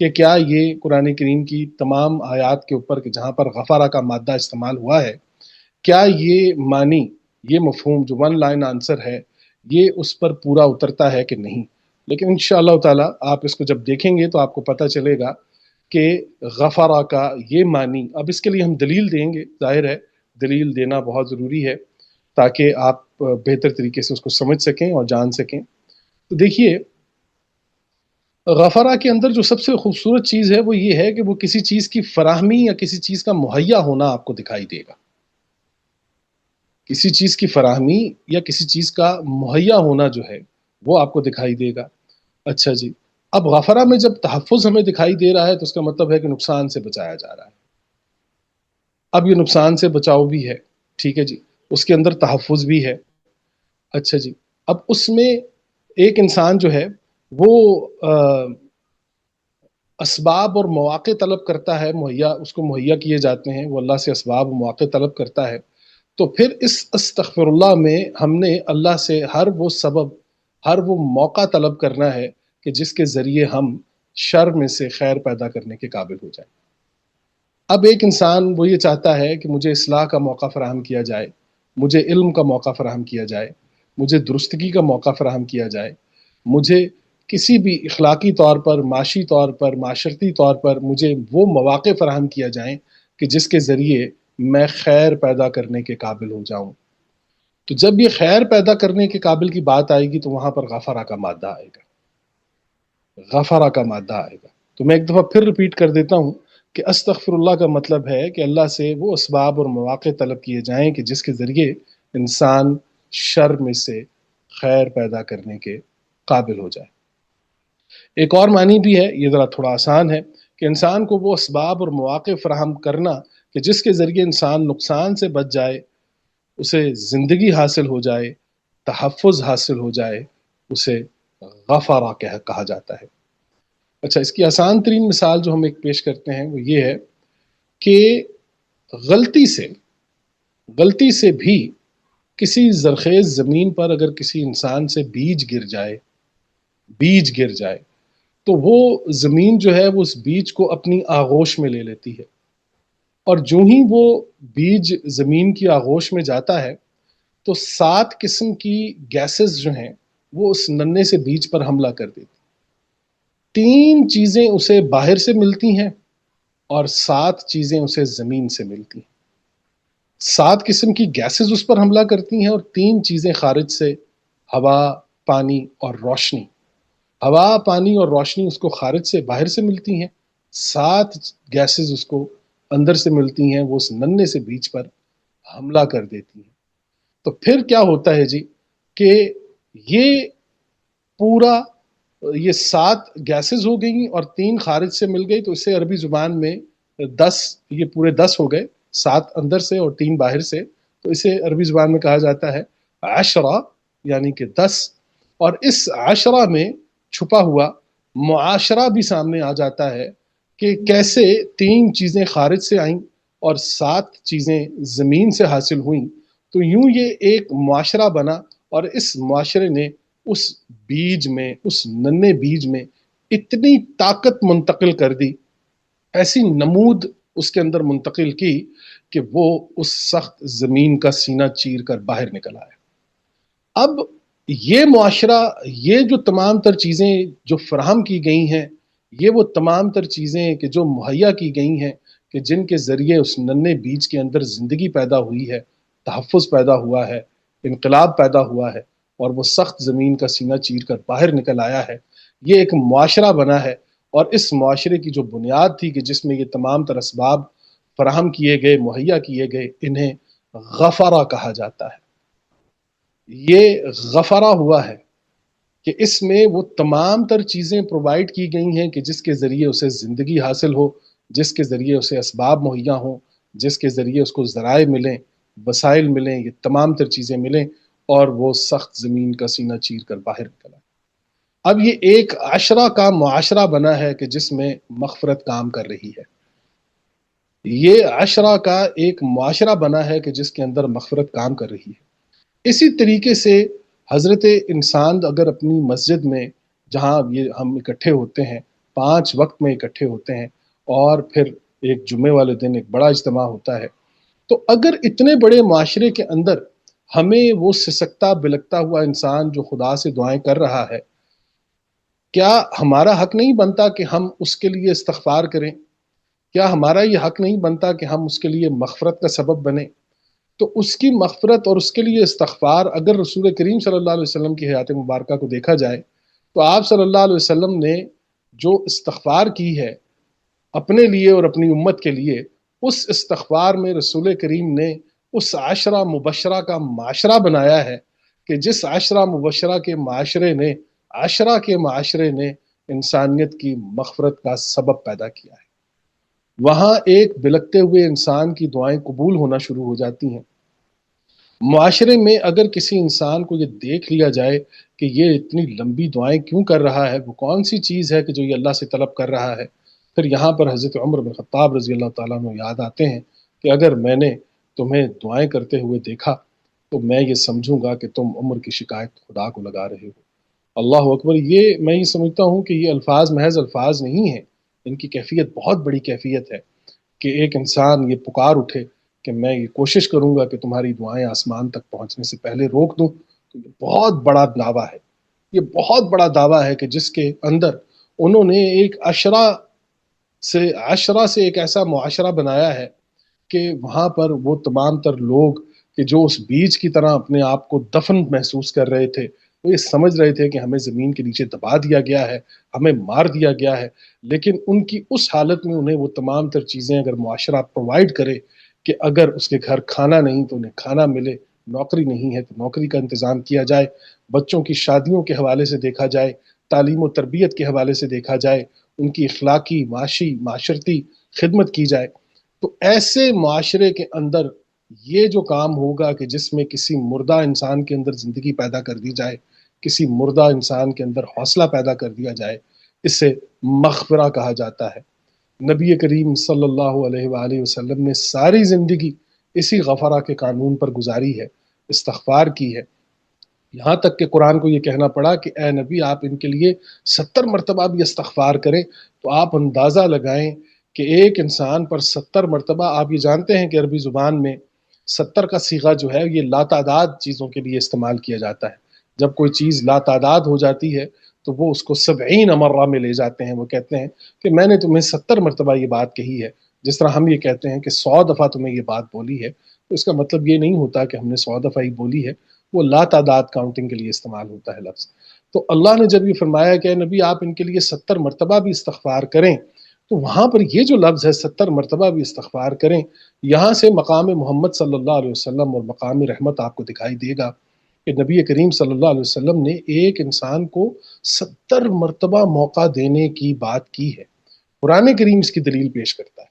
کہ کیا یہ قرآن کریم کی تمام آیات کے اوپر کہ جہاں پر غفارہ کا مادہ استعمال ہوا ہے، کیا یہ معنی، یہ مفہوم جو ون لائن آنسر ہے، یہ اس پر پورا اترتا ہے کہ نہیں. لیکن انشاءاللہ تعالی آپ اس کو جب دیکھیں گے تو آپ کو پتہ چلے گا کہ غفارہ کا یہ معنی، اب اس کے لیے ہم دلیل دیں گے، ظاہر ہے دلیل دینا بہت ضروری ہے تاکہ آپ بہتر طریقے سے اس کو سمجھ سکیں اور جان سکیں. تو دیکھیے، غفارہ کے اندر جو سب سے خوبصورت چیز ہے وہ یہ ہے کہ وہ کسی چیز کی فراہمی یا کسی چیز کا مہیا ہونا آپ کو دکھائی دے گا. کسی چیز کی فراہمی یا کسی چیز کا مہیا ہونا جو ہے وہ آپ کو دکھائی دے گا. اچھا جی، اب غفرہ میں جب تحفظ ہمیں دکھائی دے رہا ہے تو اس کا مطلب ہے کہ نقصان سے بچایا جا رہا ہے. اب یہ نقصان سے بچاؤ بھی ہے، ٹھیک ہے جی، اس کے اندر تحفظ بھی ہے. اچھا جی، اب اس میں ایک انسان جو ہے وہ اسباب اور مواقع طلب کرتا ہے، مہیا اس کو مہیا کیے جاتے ہیں، وہ اللہ سے اسباب و مواقع طلب کرتا ہے. تو پھر اس استغفر اللہ میں ہم نے اللہ سے ہر وہ سبب، ہر وہ موقع طلب کرنا ہے کہ جس کے ذریعے ہم شر میں سے خیر پیدا کرنے کے قابل ہو جائیں. اب ایک انسان وہ یہ چاہتا ہے کہ مجھے اصلاح کا موقع فراہم کیا جائے، مجھے علم کا موقع فراہم کیا جائے، مجھے درستگی کا موقع فراہم کیا جائے، مجھے کسی بھی اخلاقی طور پر، معاشی طور پر، معاشرتی طور پر مجھے وہ مواقع فراہم کیا جائیں کہ جس کے ذریعے میں خیر پیدا کرنے کے قابل ہو جاؤں. تو جب یہ خیر پیدا کرنے کے قابل کی بات آئے گی تو وہاں پر غفرہ کا مادہ آئے گا، غفرہ کا مادہ آئے گا. تو میں ایک دفعہ پھر ریپیٹ کر دیتا ہوں کہ استغفر اللہ کا مطلب ہے کہ اللہ سے وہ اسباب اور مواقع طلب کیے جائیں کہ جس کے ذریعے انسان شر میں سے خیر پیدا کرنے کے قابل ہو جائے. ایک اور معنی بھی ہے، یہ ذرا تھوڑا آسان ہے، کہ انسان کو وہ اسباب اور مواقع فراہم کرنا کہ جس کے ذریعے انسان نقصان سے بچ جائے، اسے زندگی حاصل ہو جائے، تحفظ حاصل ہو جائے، اسے غفارہ کہا جاتا ہے. اچھا، اس کی آسان ترین مثال جو ہم ایک پیش کرتے ہیں وہ یہ ہے کہ غلطی سے بھی کسی زرخیز زمین پر اگر کسی انسان سے بیج گر جائے تو وہ زمین جو ہے وہ اس بیج کو اپنی آغوش میں لے لیتی ہے، اور جو ہی وہ بیج زمین کی آغوش میں جاتا ہے تو 7 قسم کی گیسز جو ہیں وہ اس ننھے سے بیج پر حملہ کر دیتی. 3 چیزیں اسے باہر سے ملتی ہیں اور 7 چیزیں اسے زمین سے ملتی ہیں. 7 قسم کی گیسز اس پر حملہ کرتی ہیں اور 3 چیزیں خارج سے، ہوا، پانی اور روشنی. ہوا، پانی اور روشنی اس کو خارج سے، باہر سے ملتی ہیں. 7 گیسز اس کو اندر سے ملتی ہیں، وہ اس ننھے سے بیج پر حملہ کر دیتی ہیں. تو پھر کیا ہوتا ہے جی کہ یہ پورا، یہ 7 گیسز ہو گئیں اور 3 خارج سے مل گئی، تو اسے عربی زبان میں 10، یہ پورے 10 ہو گئے، 7 اندر سے اور 3 باہر سے، تو اسے عربی زبان میں کہا جاتا ہے عشرہ، یعنی کہ 10. اور اس عشرہ میں چھپا ہوا معاشرہ بھی سامنے آ جاتا ہے کہ کیسے 3 چیزیں خارج سے آئیں اور 7 چیزیں زمین سے حاصل ہوئیں. تو یوں یہ ایک معاشرہ بنا، اور اس معاشرے نے اس بیج میں، اس ننھے بیج میں اتنی طاقت منتقل کر دی، ایسی نمود اس کے اندر منتقل کی کہ وہ اس سخت زمین کا سینہ چیر کر باہر نکل آیا. اب یہ معاشرہ، یہ جو تمام تر چیزیں جو فراہم کی گئی ہیں، یہ وہ تمام تر چیزیں کہ جو مہیا کی گئی ہیں کہ جن کے ذریعے اس ننھے بیج کے اندر زندگی پیدا ہوئی ہے، تحفظ پیدا ہوا ہے، انقلاب پیدا ہوا ہے، اور وہ سخت زمین کا سینہ چیر کر باہر نکل آیا ہے، یہ ایک معاشرہ بنا ہے. اور اس معاشرے کی جو بنیاد تھی کہ جس میں یہ تمام تر اسباب فراہم کیے گئے، مہیا کیے گئے، انہیں غفرہ کہا جاتا ہے. یہ غفرہ ہوا ہے کہ اس میں وہ تمام تر چیزیں پرووائڈ کی گئی ہیں کہ جس کے ذریعے اسے زندگی حاصل ہو، جس کے ذریعے اسے اسباب مہیا ہوں، جس کے ذریعے اس کو ذرائع ملیں، وسائل ملیں، یہ تمام تر چیزیں ملیں، اور وہ سخت زمین کا سینہ چیر کر باہر نکلا. اب یہ ایک عشرہ کا معاشرہ بنا ہے کہ جس میں مغفرت کام کر رہی ہے. یہ عشرہ کا ایک معاشرہ بنا ہے کہ جس کے اندر مغفرت کام کر رہی ہے. اسی طریقے سے حضرت انسان اگر اپنی مسجد میں، جہاں یہ ہم اکٹھے ہوتے ہیں، 5 وقت میں اکٹھے ہوتے ہیں، اور پھر ایک جمعے والے دن ایک بڑا اجتماع ہوتا ہے۔ تو اگر اتنے بڑے معاشرے کے اندر ہمیں وہ سسکتا بلکتا ہوا انسان جو خدا سے دعائیں کر رہا ہے، کیا ہمارا حق نہیں بنتا کہ ہم اس کے لیے استغفار کریں؟ کیا ہمارا یہ حق نہیں بنتا کہ ہم اس کے لیے مغفرت کا سبب بنیں؟ تو اس کی مغفرت اور اس کے لیے استغفار، اگر رسول کریم صلی اللہ علیہ وسلم کی حیات مبارکہ کو دیکھا جائے تو آپ صلی اللہ علیہ وسلم نے جو استغفار کی ہے اپنے لیے اور اپنی امت کے لیے، اس استغفار میں رسول کریم نے اس عشرہ مبشرہ کا معاشرہ بنایا ہے کہ جس عشرہ مبشرہ کے معاشرے نے انسانیت کی مغفرت کا سبب پیدا کیا ہے۔ وہاں ایک بلکتے ہوئے انسان کی دعائیں قبول ہونا شروع ہو جاتی ہیں۔ معاشرے میں اگر کسی انسان کو یہ دیکھ لیا جائے کہ یہ اتنی لمبی دعائیں کیوں کر رہا ہے، وہ کون سی چیز ہے کہ جو یہ اللہ سے طلب کر رہا ہے، پھر یہاں پر حضرت عمر بن خطاب رضی اللہ تعالیٰ عنہ یاد آتے ہیں کہ اگر میں نے تمہیں دعائیں کرتے ہوئے دیکھا تو میں یہ سمجھوں گا کہ تم عمر کی شکایت خدا کو لگا رہے ہو۔ اللہ اکبر! یہ میں یہ سمجھتا ہوں کہ یہ الفاظ محض الفاظ نہیں ہیں، ان کی کیفیت بہت بڑی کیفیت ہے کہ ایک انسان یہ پکار اٹھے کہ میں یہ کوشش کروں گا کہ تمہاری دعائیں آسمان تک پہنچنے سے پہلے روک دوں۔ تو یہ بہت بڑا دعویٰ ہے، یہ بہت بڑا دعویٰ ہے کہ جس کے اندر انہوں نے ایک عشرہ سے ایک ایسا معاشرہ بنایا ہے کہ وہاں پر وہ تمام تر لوگ کہ جو اس بیج کی طرح اپنے آپ کو دفن محسوس کر رہے تھے، وہ یہ سمجھ رہے تھے کہ ہمیں زمین کے نیچے دبا دیا گیا ہے، ہمیں مار دیا گیا ہے، لیکن ان کی اس حالت میں انہیں وہ تمام تر چیزیں اگر معاشرہ پرووائڈ کرے کہ اگر اس کے گھر کھانا نہیں تو انہیں کھانا ملے، نوکری نہیں ہے تو نوکری کا انتظام کیا جائے، بچوں کی شادیوں کے حوالے سے دیکھا جائے، تعلیم و تربیت کے حوالے سے دیکھا جائے، ان کی اخلاقی، معاشی، معاشرتی خدمت کی جائے، تو ایسے معاشرے کے اندر یہ جو کام ہوگا کہ جس میں کسی مردہ انسان کے اندر زندگی پیدا کر دی جائے، کسی مردہ انسان کے اندر حوصلہ پیدا کر دیا جائے، اسے مغفرہ کہا جاتا ہے۔ نبی کریم صلی اللہ علیہ وآلہ وسلم نے ساری زندگی اسی غفرہ کے قانون پر گزاری ہے، استغفار کی ہے، یہاں تک کہ قرآن کو یہ کہنا پڑا کہ اے نبی آپ ان کے لیے 70 مرتبہ بھی استغفار کریں۔ تو آپ اندازہ لگائیں کہ ایک انسان پر 70 مرتبہ، آپ یہ جانتے ہیں کہ عربی زبان میں 70 کا صیغہ جو ہے یہ لاتعداد چیزوں کے لیے استعمال کیا جاتا ہے۔ جب کوئی چیز لاتعداد ہو جاتی ہے تو وہ اس کو 70 مرہ میں لے جاتے ہیں، وہ کہتے ہیں کہ میں نے تمہیں 70 مرتبہ یہ بات کہی ہے، جس طرح ہم یہ کہتے ہیں کہ 100 دفعہ تمہیں یہ بات بولی ہے، تو اس کا مطلب یہ نہیں ہوتا کہ ہم نے 100 دفعہ ہی بولی ہے، وہ لا تعداد کاؤنٹنگ کے لیے استعمال ہوتا ہے لفظ۔ تو اللہ نے جب یہ فرمایا کہ نبی آپ ان کے لیے 70 مرتبہ بھی استغفار کریں، تو وہاں پر یہ جو لفظ ہے 70 مرتبہ بھی استغفار کریں، یہاں سے مقام محمد صلی اللہ علیہ وسلم اور مقام رحمت آپ کو دکھائی دے گا کہ نبی کریم صلی اللہ علیہ وسلم نے ایک انسان کو 70 مرتبہ موقع دینے کی بات کی ہے۔ قرآن کریم اس کی دلیل پیش کرتا ہے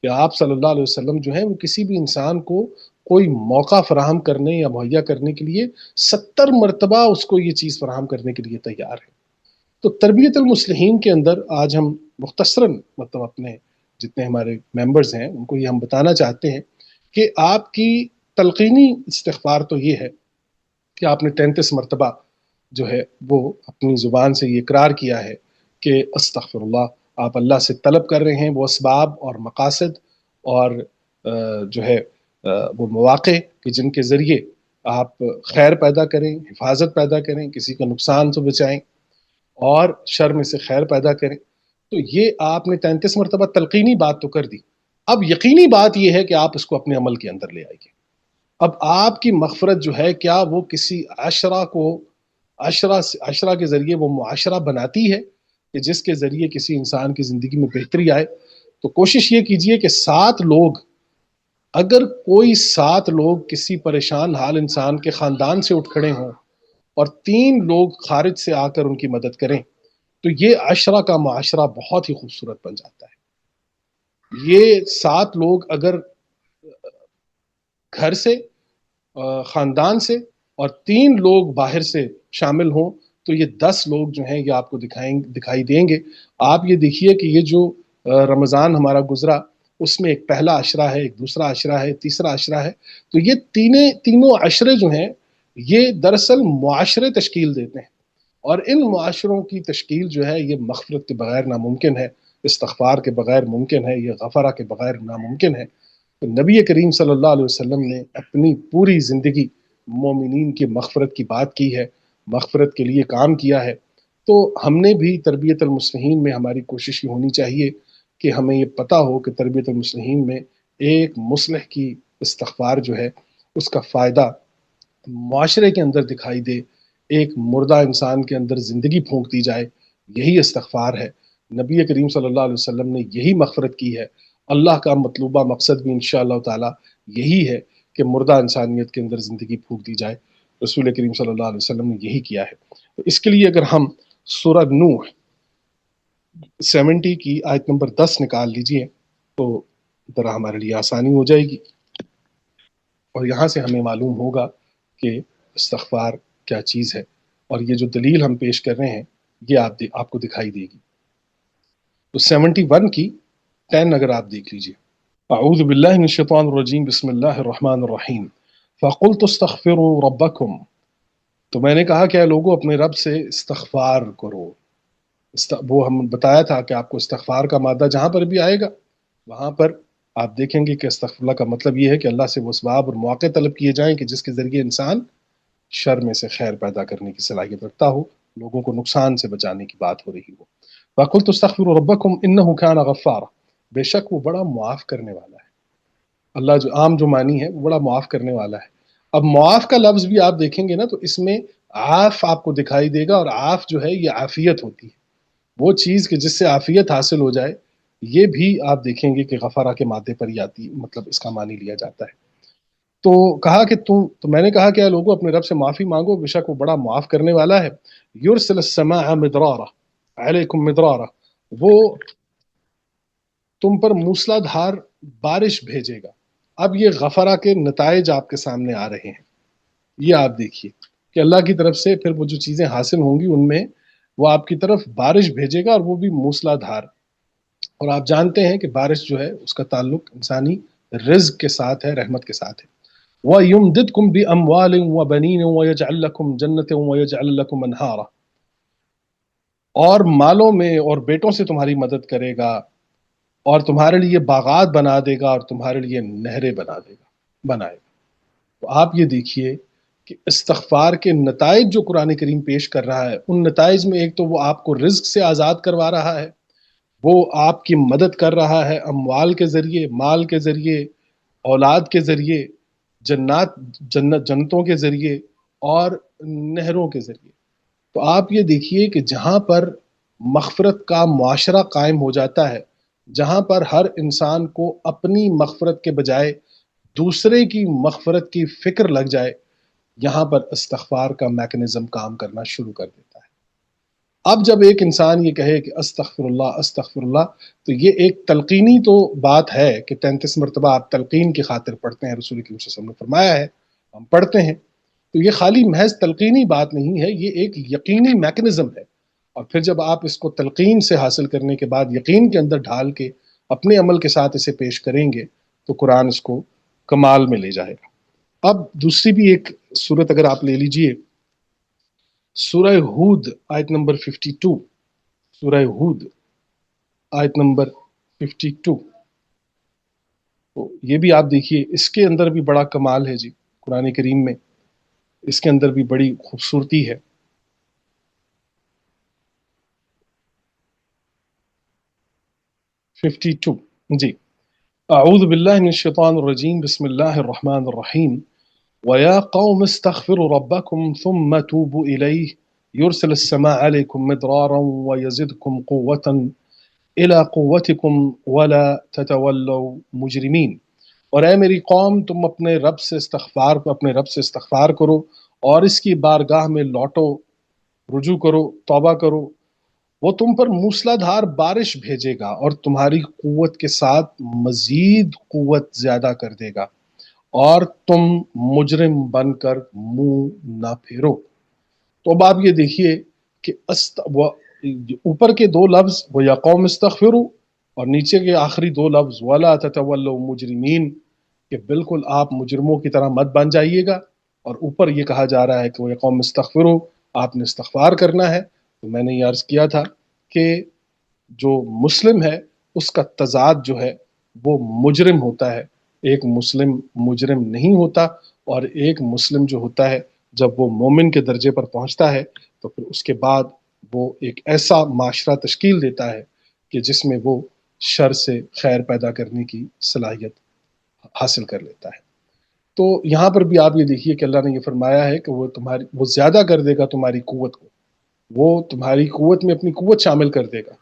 کہ آپ صلی اللہ علیہ وسلم جو ہیں وہ کسی بھی انسان کو کوئی موقع فراہم کرنے یا مہیا کرنے کے لیے 70 مرتبہ اس کو یہ چیز فراہم کرنے کے لیے تیار ہے۔ تو تربیت المصلحین کے اندر آج ہم مختصراً مطلب اپنے جتنے ہمارے ممبرز ہیں ان کو یہ ہم بتانا چاہتے ہیں کہ آپ کی تلقینی استغفار تو یہ ہے کہ آپ نے 33 مرتبہ جو ہے وہ اپنی زبان سے یہ اقرار کیا ہے کہ استغفر اللہ، آپ اللہ سے طلب کر رہے ہیں وہ اسباب اور مقاصد اور جو ہے وہ مواقع کہ جن کے ذریعے آپ خیر پیدا کریں، حفاظت پیدا کریں، کسی کا نقصان سے بچائیں اور شر میں سے خیر پیدا کریں۔ تو یہ آپ نے 33 مرتبہ تلقینی بات تو کر دی، اب یقینی بات یہ ہے کہ آپ اس کو اپنے عمل کے اندر لے آئیے۔ اب آپ کی مغفرت جو ہے کیا وہ کسی عشرہ کے ذریعے وہ معاشرہ بناتی ہے کہ جس کے ذریعے کسی انسان کی زندگی میں بہتری آئے؟ تو کوشش یہ کیجئے کہ 7 لوگ، اگر کوئی 7 لوگ کسی پریشان حال انسان کے خاندان سے اٹھ کھڑے ہوں اور 3 لوگ خارج سے آ کر ان کی مدد کریں تو یہ عشرہ کا معاشرہ بہت ہی خوبصورت بن جاتا ہے۔ یہ 7 لوگ اگر گھر سے، خاندان سے اور 3 لوگ باہر سے شامل ہوں تو یہ 10 لوگ جو ہیں یہ آپ کو دکھائی دیں گے۔ آپ یہ دیکھیے کہ یہ جو رمضان ہمارا گزرا اس میں ایک پہلا عشرہ ہے، ایک دوسرا عشرہ ہے، تیسرا عشرہ ہے، تو یہ تینوں عشرے جو ہیں یہ دراصل معاشرے تشکیل دیتے ہیں۔ اور ان معاشروں کی تشکیل جو ہے یہ مغفرت کے بغیر ناممکن ہے، استغفار کے بغیر ممکن ہے، یہ غفرہ کے بغیر ناممکن ہے۔ تو نبی کریم صلی اللہ علیہ وسلم نے اپنی پوری زندگی مومنین کی مغفرت کی بات کی ہے، مغفرت کے لیے کام کیا ہے۔ تو ہم نے بھی تربیت المصلحین میں ہماری کوشش یہ ہونی چاہیے کہ ہمیں یہ پتہ ہو کہ تربیت المصلحین میں ایک مصلح کی استغفار جو ہے اس کا فائدہ معاشرے کے اندر دکھائی دے، ایک مردہ انسان کے اندر زندگی پھونک دی جائے، یہی استغفار ہے۔ نبی کریم صلی اللہ علیہ وسلم نے یہی مغفرت کی ہے۔ اللہ کا مطلوبہ مقصد بھی انشاءاللہ تعالی یہی ہے کہ مردہ انسانیت کے اندر زندگی پھونک دی جائے۔ رسول کریم صلی اللہ علیہ وسلم نے یہی کیا ہے۔ تو اس کے لیے اگر ہم سورہ نوح 70 کی آیت نمبر 10 نکال لیجئے تو ذرا ہمارے لیے آسانی ہو جائے گی، اور یہاں سے ہمیں معلوم ہوگا کہ استغفار کیا چیز ہے، اور یہ جو دلیل ہم پیش کر رہے ہیں یہ آپ کو دکھائی دے گی۔ تو 71 کی 10 اگر آپ دیکھ لیجئے، اعوذ باللہ من الشیطان الرجیم، بسم اللہ الرحمن الرحیم، فَقُلْتُ اسْتَغْفِرُوا رَبَّكُمْ، تو میں نے کہا کہ اے لوگو اپنے رب سے استغفار کرو۔ وہ ہم بتایا تھا کہ آپ کو استغفار کا مادہ جہاں پر بھی آئے گا وہاں پر آپ دیکھیں گے کہ استغفر اللہ کا مطلب یہ ہے کہ اللہ سے وہ اسباب اور مواقع طلب کیے جائیں کہ جس کے ذریعے انسان شر میں سے خیر پیدا کرنے کی صلاحیت رکھتا ہو، لوگوں کو نقصان سے بچانے کی بات ہو رہی ہو۔ وَقُلْتُ اسْتَغْفِرُوا رَبَّكُمْ إِنَّهُ كَانَ غَفَّارًا، بے شک وہ بڑا معاف کرنے والا ہے۔ اللہ جو عام جو معنی ہے وہ بڑا معاف کرنے والا ہے۔ اب معاف کا لفظ بھی آپ دیکھیں گے نا تو اس میں عاف آپ کو دکھائی دے گا، اور عاف جو ہے یہ عافیت ہوتی ہے، وہ چیز کہ جس سے عافیت حاصل ہو جائے، یہ بھی آپ دیکھیں گے کہ غفرہ کے مادے پر ہی آتی، مطلب اس کا معنی لیا جاتا ہے۔ تو کہا کہ تو میں نے کہا کہ اے لوگوں اپنے رب سے معافی مانگو، بے شک وہ بڑا معاف کرنے والا ہے۔ یرسل السماء مدرارا علیکم مدرارا، وہ تم پر موسلا دھار بارش بھیجے گا۔ اب یہ غفرہ کے نتائج آپ کے سامنے آ رہے ہیں، یہ آپ دیکھیے کہ اللہ کی طرف سے پھر وہ جو چیزیں حاصل ہوں گی ان میں وہ آپ کی طرف بارش بھیجے گا، اور وہ بھی موسلا دھار۔ اور آپ جانتے ہیں کہ بارش جو ہے اس کا تعلق انسانی رزق کے ساتھ ہے، رحمت کے ساتھ ہے۔ وَيُمْدِدْكُمْ بِأَمْوَالٍ وَبَنِينٍ وَيَجْعَلْ لَكُمْ جَنَّةً وَيَجْعَلْ لَكُمْ أَنْهَارًا، اور مالوں میں اور بیٹوں سے تمہاری مدد کرے گا، اور تمہارے لیے باغات بنا دے گا، اور تمہارے لیے نہریں بنائے گا۔ تو آپ یہ دیکھیے کہ استغفار کے نتائج جو قرآن کریم پیش کر رہا ہے، ان نتائج میں ایک تو وہ آپ کو رزق سے آزاد کروا رہا ہے، وہ آپ کی مدد کر رہا ہے اموال کے ذریعے، مال کے ذریعے، اولاد کے ذریعے، جنتوں کے ذریعے، اور نہروں کے ذریعے۔ تو آپ یہ دیکھیے کہ جہاں پر مغفرت کا معاشرہ قائم ہو جاتا ہے، جہاں پر ہر انسان کو اپنی مغفرت کے بجائے دوسرے کی مغفرت کی فکر لگ جائے، یہاں پر استغفار کا میکنزم کام کرنا شروع کر دیتا ہے۔ اب جب ایک انسان یہ کہے کہ استغفر اللہ، تو یہ ایک تلقینی تو بات ہے کہ 33 مرتبہ آپ تلقین کی خاطر پڑھتے ہیں، رسول کریم صلی اللہ علیہ وسلم نے فرمایا ہے ہم پڑھتے ہیں، تو یہ خالی محض تلقینی بات نہیں ہے، یہ ایک یقینی میکنزم ہے۔ اور پھر جب آپ اس کو تلقین سے حاصل کرنے کے بعد یقین کے اندر ڈھال کے اپنے عمل کے ساتھ اسے پیش کریں گے تو قرآن اس کو کمال میں لے جائے گا۔ اب دوسری بھی ایک صورت اگر آپ لے لیجئے، سورہ ہود آیت نمبر 52، سورہ ہود آیت نمبر 52، تو یہ بھی آپ دیکھیے، اس کے اندر بھی بڑا کمال ہے جی، قرآن کریم میں اس کے اندر بھی بڑی خوبصورتی ہے۔ 52 جی، اعوذ باللہ من الشیطان الرجیم، بسم اللہ الرحمن الرحیم، وَيَا قَوْمِ اسْتَغْفِرُوا رَبَّكُمْ ثُمَّ تُوبُوا إِلَيْهِ يُرْسِلِ السَّمَاءَ عَلَيْكُمْ مِدْرَارًا وَيَزِدْكُمْ قُوَّةً إِلَىٰ قُوَّتِكُمْ وَلَا تَتَوَلَّوْا مُجْرِمِينَ، اور اے میری قوم تم اپنے رب سے استغفار کرو اور اس کی بارگاہ میں لوٹو، رجوع کرو، توبہ کرو، وہ تم پر موسلا دھار بارش بھیجے گا اور تمہاری قوت کے ساتھ مزید قوت زیادہ کر دے گا، اور تم مجرم بن کر منہ نہ پھیرو۔ تو اب آپ یہ دیکھیے کہ اوپر کے دو لفظ وہ یا قوم استغفروا، اور نیچے کے آخری دو لفظ ولا تتولوا مجرمین، کہ بالکل آپ مجرموں کی طرح مت بن جائیے گا، اور اوپر یہ کہا جا رہا ہے کہ وہ یا قوم استغفروا آپ نے استغفار کرنا ہے. تو میں نے یہ عرض کیا تھا کہ جو مسلم ہے اس کا تضاد جو ہے وہ مجرم ہوتا ہے، ایک مسلم مجرم نہیں ہوتا. اور ایک مسلم جو ہوتا ہے جب وہ مومن کے درجے پر پہنچتا ہے تو پھر اس کے بعد وہ ایک ایسا معاشرہ تشکیل دیتا ہے کہ جس میں وہ شر سے خیر پیدا کرنے کی صلاحیت حاصل کر لیتا ہے. تو یہاں پر بھی آپ یہ دیکھیے کہ اللہ نے یہ فرمایا ہے کہ وہ زیادہ کر دے گا تمہاری قوت کو، وہ تمہاری قوت میں اپنی قوت شامل کر دے گا.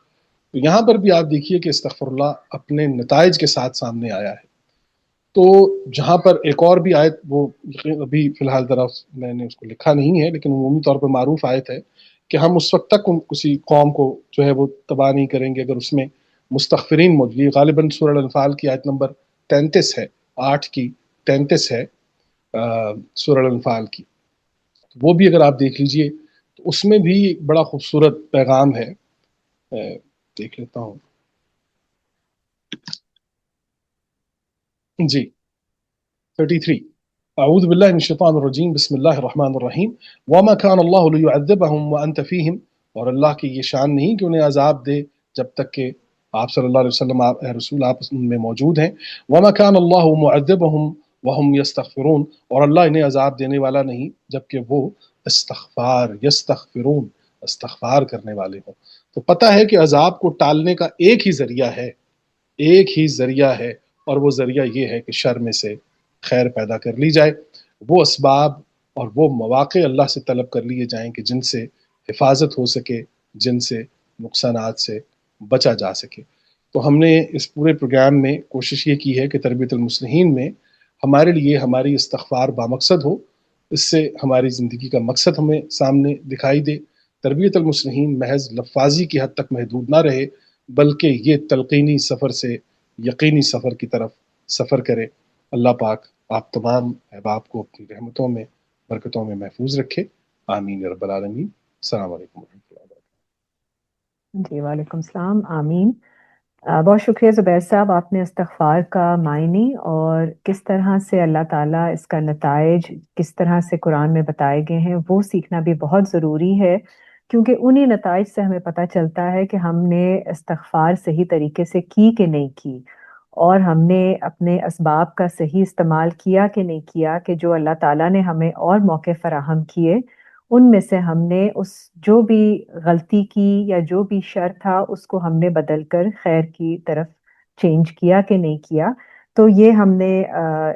تو یہاں پر بھی آپ دیکھیے کہ استغفر اللہ اپنے نتائج کے ساتھ سامنے آیا ہے. تو جہاں پر ایک اور بھی آیت، وہ ابھی فی الحال ذرا میں نے اس کو لکھا نہیں ہے لیکن عمومی طور پر معروف آیت ہے کہ ہم اس وقت تک کسی قوم کو جو ہے وہ تباہ نہیں کریں گے اگر اس میں مستغفرین موجود. یہ غالباً سورہ الانفال کی آیت نمبر 33 ہے، 8 کی 33 ہے سورہ الانفال کی. وہ بھی اگر آپ دیکھ لیجئے تو اس میں بھی ایک بڑا خوبصورت پیغام ہے. دیکھ لیتا ہوں جی. 33. اعوذ باللہ من الشیطان الرجیم، بسم اللہ الرحمن الرحیم. وما كان اللہ لیعذبهم وانت فیہم. اور اللہ کی یہ شان نہیں کہ انہیں عذاب دے جب تک کہ آپ صلی اللہ علیہ وسلم، آپ اے رسول، آپ ان میں موجود ہیں. وما كان اللہ معذبهم وهم يستغفرون. اور اللہ انہیں عذاب دینے والا نہیں جبکہ وہ یستغفرون استغفار کرنے والے ہوں. تو پتہ ہے کہ عذاب کو ٹالنے کا ایک ہی ذریعہ ہے، ایک ہی ذریعہ ہے، اور وہ ذریعہ یہ ہے کہ شر میں سے خیر پیدا کر لی جائے. وہ اسباب اور وہ مواقع اللہ سے طلب کر لیے جائیں کہ جن سے حفاظت ہو سکے، جن سے نقصانات سے بچا جا سکے. تو ہم نے اس پورے پروگرام میں کوشش یہ کی ہے کہ تربیت المصلحین میں ہمارے لیے ہماری استغفار بامقصد ہو، اس سے ہماری زندگی کا مقصد ہمیں سامنے دکھائی دے. تربیت المصلحین محض لفاظی کی حد تک محدود نہ رہے بلکہ یہ تلقینی سفر سے یقینی سفر کی طرف سفر کرے. اللہ پاک آپ تمام احباب کو اپنی رحمتوں میں، برکتوں میں محفوظ رکھے. آمین یا رب العالمین. السلام علیکم ورحمۃ اللہ وبرکاتہ. جی وعلیکم السلام، آمین. بہت شکریہ زبیر صاحب، آپ نے استغفار کا معنی اور کس طرح سے اللہ تعالیٰ اس کا نتائج کس طرح سے قرآن میں بتائے گئے ہیں وہ سیکھنا بھی بہت ضروری ہے، کیونکہ انہی نتائج سے ہمیں پتہ چلتا ہے کہ ہم نے استغفار صحیح طریقے سے کی کہ نہیں کی، اور ہم نے اپنے اسباب کا صحیح استعمال کیا کہ نہیں کیا، کہ جو اللہ تعالیٰ نے ہمیں اور موقع فراہم کیے ان میں سے ہم نے اس جو بھی غلطی کی یا جو بھی شر تھا اس کو ہم نے بدل کر خیر کی طرف چینج کیا کہ نہیں کیا. تو یہ ہم نے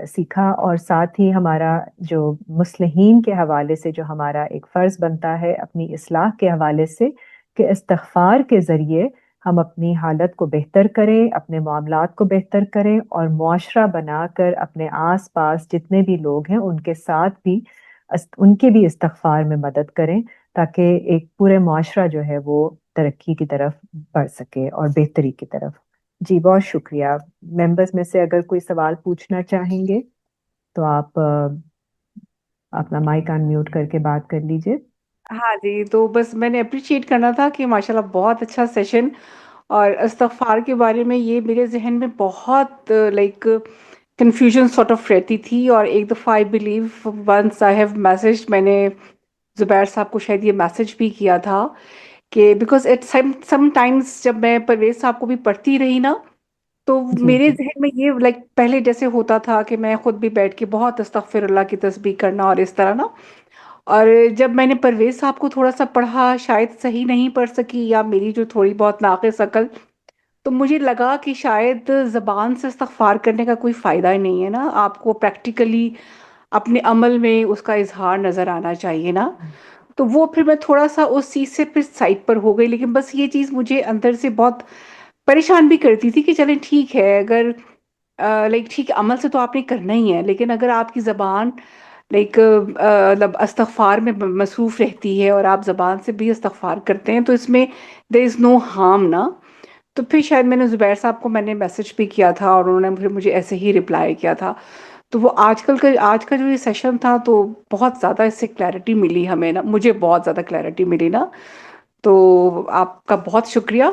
سیکھا، اور ساتھ ہی ہمارا جو مصلحین کے حوالے سے جو ہمارا ایک فرض بنتا ہے اپنی اصلاح کے حوالے سے، کہ استغفار کے ذریعے ہم اپنی حالت کو بہتر کریں، اپنے معاملات کو بہتر کریں، اور معاشرہ بنا کر اپنے آس پاس جتنے بھی لوگ ہیں ان کے ساتھ بھی ان کے بھی استغفار میں مدد کریں، تاکہ ایک پورے معاشرہ جو ہے وہ ترقی کی طرف بڑھ سکے اور بہتری کی طرف. جی بہت شکریہ. ممبرز میں سے اگر کوئی سوال پوچھنا چاہیں گے تو آپ اپنا مائک ان میوٹ کر کے بات کر لیجئے. ہاں جی، تو بس میں نے اپریشیٹ کرنا تھا کہ ماشاءاللہ بہت اچھا سیشن، اور استغفار کے بارے میں یہ میرے ذہن میں بہت لائک کنفیوژن سارٹ آف رہتی تھی. اور ایک دفعہ I believe once I have message, میں نے زبیر صاحب کو شاید یہ میسج بھی کیا تھا کہ بیکاز اٹ سم ٹائمز جب میں پرویز صاحب کو بھی پڑھتی رہی نا، تو جی میرے جی ذہن میں یہ لائک پہلے جیسے ہوتا تھا کہ میں خود بھی بیٹھ کے بہت استغفر اللہ کی تسبیح کرنا اور اس طرح نا. اور جب میں نے پرویز صاحب کو تھوڑا سا پڑھا، شاید صحیح نہیں پڑھ سکی یا میری جو تھوڑی بہت ناقص عقل، تو مجھے لگا کہ شاید زبان سے استغفار کرنے کا کوئی فائدہ ہی نہیں ہے نا، آپ کو پریکٹیکلی اپنے عمل میں اس کا اظہار نظر آنا چاہیے نا. تو وہ پھر میں تھوڑا سا اس چیز سے پھر سائڈ پر ہو گئی، لیکن بس یہ چیز مجھے اندر سے بہت پریشان بھی کرتی تھی کہ چلیں ٹھیک ہے، اگر لائک ٹھیک ہے عمل سے تو آپ نے کرنا ہی ہے، لیکن اگر آپ کی زبان لائک مطلب استغفار میں مصروف رہتی ہے اور آپ زبان سے بھی استغفار کرتے ہیں تو اس میں دیر از نو ہارم نا. تو پھر شاید میں نے زبیر صاحب کو میں نے میسج بھی کیا تھا اور انہوں نے پھر مجھے ایسے ہی رپلائی کیا تھا. تو وہ آج کا جو یہ سیشن تھا تو بہت زیادہ اس سے کلیئرٹی ملی ہمیں نا، مجھے بہت زیادہ کلیئرٹی ملی نا. تو آپ کا بہت شکریہ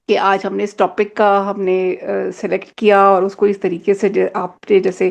کہ آج ہم نے اس ٹاپک کا ہم نے سلیکٹ کیا اور اس کو اس طریقے سے آپ نے جیسے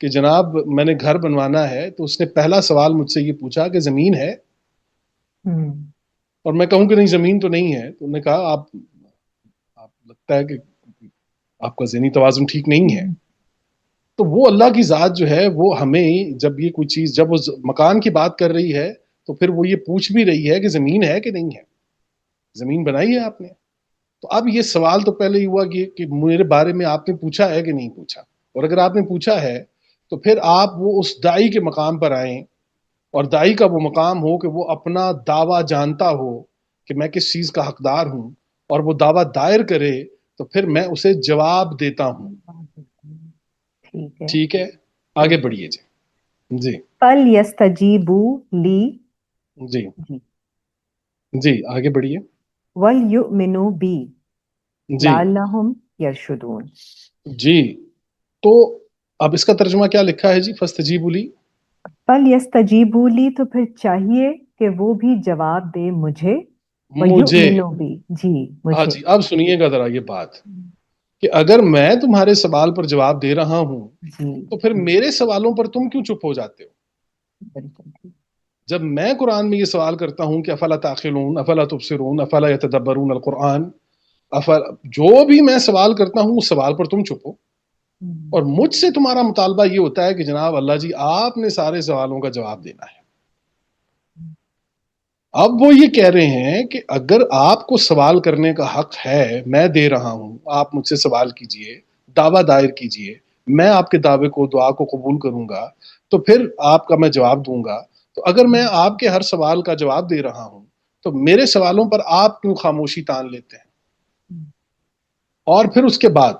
کہ جناب میں نے گھر بنوانا ہے، تو اس نے پہلا سوال مجھ سے یہ پوچھا کہ زمین ہے، اور میں کہوں کہ نہیں زمین تو نہیں ہے، تو انہوں نے کہا آپ لگتا ہے کہ آپ کا ذہنی توازن ٹھیک نہیں ہے۔ تو وہ اللہ کی ذات جو ہے وہ ہمیں جب یہ کوئی چیز، جب وہ مکان کی بات کر رہی ہے تو پھر وہ یہ پوچھ بھی رہی ہے کہ زمین ہے کہ نہیں ہے، زمین بنائی ہے آپ نے؟ تو اب یہ سوال تو پہلے ہی ہوا کہ میرے بارے میں آپ نے پوچھا ہے کہ نہیں پوچھا، اور اگر آپ نے پوچھا ہے تو پھر آپ وہ اس دائی کے مقام پر آئیں، اور دائی کا وہ مقام ہو کہ وہ اپنا دعویٰ جانتا ہو کہ میں کس چیز کا حقدار ہوں، اور وہ دعویٰ دائر کرے تو پھر میں اسے جواب دیتا ہوں۔ ٹھیک ہے، ٹھیک ہے، آگے بڑھیے جی۔ جی فَلْيَسْتَجِيبُوا لِي، جی جی، جی آگے بڑھیے۔ وَلْيُؤْمِنُوا بِي جی لَعَلَّهُمْ يَرْشُدُونَ۔ جی، تو اب اس کا ترجمہ کیا لکھا ہے جی؟ فَاسْتَجِیبُوا لِی، فَلْيَسْتَجِیبُوا لِی، تو پھر چاہیے کہ وہ بھی جواب دے مجھے، مجھے۔ وَيُؤْمِنُوا بِی، جی ہاں مجھے، جی، اب سنیے گا ذرا یہ بات کہ اگر میں تمہارے سوال پر جواب دے رہا ہوں جی تو پھر میرے سوالوں پر تم کیوں چپ ہو جاتے ہو؟ بالکل، جب میں قرآن میں یہ سوال کرتا ہوں کہ افلا تعقلون، افلا تبصرون، افلا یتدبرون القرآن، جو بھی میں سوال کرتا ہوں اس سوال پر تم چپ ہو، اور مجھ سے تمہارا مطالبہ یہ ہوتا ہے کہ جناب اللہ جی آپ نے سارے سوالوں کا جواب دینا ہے۔ اب وہ یہ کہہ رہے ہیں کہ اگر آپ کو سوال کرنے کا حق ہے، میں دے رہا ہوں، آپ مجھ سے سوال کیجئے، دعویٰ دائر کیجئے، میں آپ کے دعوے کو، دعا کو قبول کروں گا، تو پھر آپ کا میں جواب دوں گا۔ تو اگر میں آپ کے ہر سوال کا جواب دے رہا ہوں تو میرے سوالوں پر آپ کیوں خاموشی تان لیتے ہیں؟ اور پھر اس کے بعد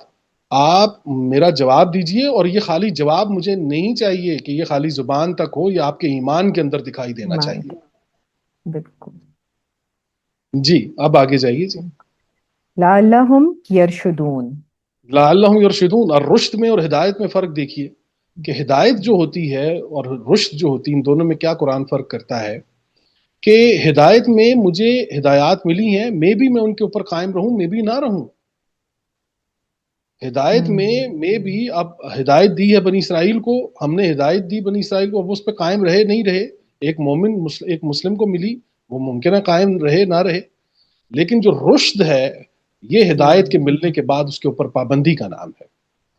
آپ میرا جواب دیجئے، اور یہ خالی جواب مجھے نہیں چاہیے کہ یہ خالی زبان تک ہو، یہ آپ کے ایمان کے اندر دکھائی دینا چاہیے۔ بالکل، جی اب آگے جائیے جی۔ لَعَلَّهُمْ يَرْشُدُونَ۔ لعلہم یرشدون، اور رشد میں اور ہدایت میں فرق دیکھیے کہ ہدایت جو ہوتی ہے اور رشد جو ہوتی ہے، ان دونوں میں کیا قرآن فرق کرتا ہے کہ ہدایت میں مجھے ہدایات ملی ہیں، میں ان کے اوپر قائم رہوں، میں بھی نہ رہوں۔ ہدایت میں بھی اب ہدایت دی ہے بنی اسرائیل کو، ہم نے ہدایت دی بنی اسرائیل کو، اب اس پہ قائم رہے نہیں رہے، ایک مومن ایک مسلم کو ملی، وہ ممکن ہے قائم رہے نہ رہے، لیکن جو رشد ہے یہ ہدایت کے ملنے کے بعد اس کے اوپر پابندی کا نام ہے،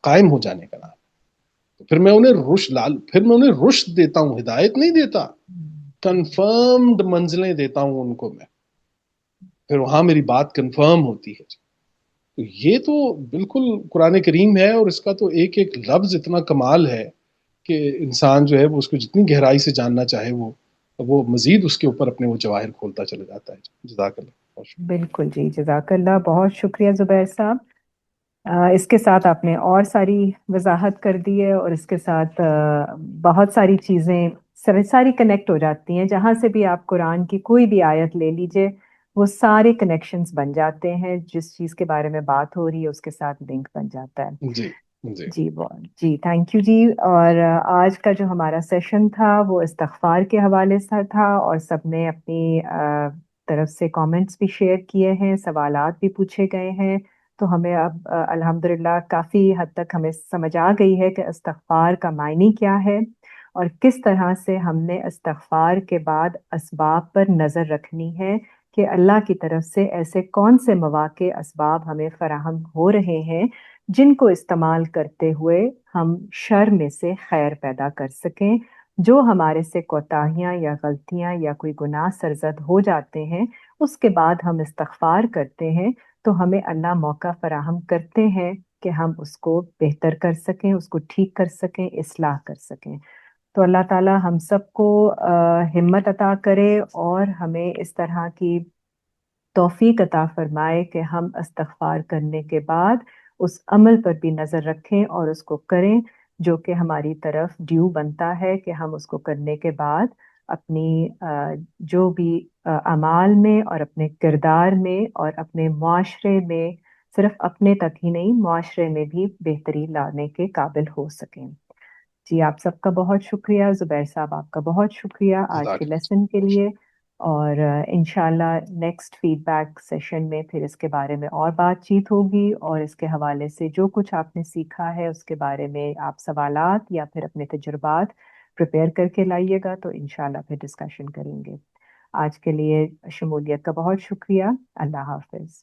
قائم ہو جانے کا نام ہے۔ تو پھر میں انہیں رشد دیتا ہوں، ہدایت نہیں دیتا، کنفرمڈ منزلیں دیتا ہوں ان کو میں، پھر وہاں میری بات کنفرم ہوتی ہے۔ تو یہ تو بالکل قرآن کریم ہے، اور اس کا تو ایک ایک لفظ اتنا کمال ہے کہ انسان جو ہے وہ اس کو جتنی گہرائی سے جاننا چاہے وہ مزید اس کے اوپر اپنے وہ جواہر کھولتا چلا جاتا ہے۔ جزاک اللہ، بہت شکریہ۔ بالکل جی، جزاک اللہ، بہت شکریہ زبیر صاحب۔ اس کے ساتھ آپ نے اور ساری وضاحت کر دی ہے، اور اس کے ساتھ بہت ساری چیزیں ساری کنیکٹ ہو جاتی ہیں، جہاں سے بھی آپ قرآن کی کوئی بھی آیت لے لیجئے وہ سارے کنیکشنز بن جاتے ہیں، جس چیز کے بارے میں بات ہو رہی ہے اس کے ساتھ لنک بن جاتا ہے۔ جی جی جی جی تھینک یو جی۔ اور آج کا جو ہمارا سیشن تھا وہ استغفار کے حوالے سے تھا، اور سب نے اپنی طرف سے کامنٹس بھی شیئر کیے ہیں، سوالات بھی پوچھے گئے ہیں، تو ہمیں اب الحمدللہ کافی حد تک ہمیں سمجھ آ گئی ہے کہ استغفار کا معنی کیا ہے، اور کس طرح سے ہم نے استغفار کے بعد اسباب پر نظر رکھنی ہے کہ اللہ کی طرف سے ایسے کون سے مواقع اسباب ہمیں فراہم ہو رہے ہیں جن کو استعمال کرتے ہوئے ہم شر میں سے خیر پیدا کر سکیں۔ جو ہمارے سے کوتاہیاں یا غلطیاں یا کوئی گناہ سرزد ہو جاتے ہیں، اس کے بعد ہم استغفار کرتے ہیں تو ہمیں اللہ موقع فراہم کرتے ہیں کہ ہم اس کو بہتر کر سکیں، اس کو ٹھیک کر سکیں، اصلاح کر سکیں۔ تو اللہ تعالی ہم سب کو ہمت عطا کرے، اور ہمیں اس طرح کی توفیق عطا فرمائے کہ ہم استغفار کرنے کے بعد اس عمل پر بھی نظر رکھیں اور اس کو کریں جو کہ ہماری طرف ڈیو بنتا ہے، کہ ہم اس کو کرنے کے بعد اپنی جو بھی اعمال میں اور اپنے کردار میں اور اپنے معاشرے میں، صرف اپنے تک ہی نہیں معاشرے میں بھی بہتری لانے کے قابل ہو سکیں۔ جی آپ سب کا بہت شکریہ، زبیر صاحب آپ کا بہت شکریہ آج جزاک کے اللہ، لیسن کے لیے۔ اور انشاءاللہ نیکسٹ فیڈ بیک سیشن میں پھر اس کے بارے میں اور بات چیت ہوگی، اور اس کے حوالے سے جو کچھ آپ نے سیکھا ہے اس کے بارے میں آپ سوالات یا پھر اپنے تجربات پریپیئر کر کے لائیے گا، تو انشاءاللہ پھر ڈسکشن کریں گے۔ آج کے لیے شمولیت کا بہت شکریہ۔ اللہ حافظ۔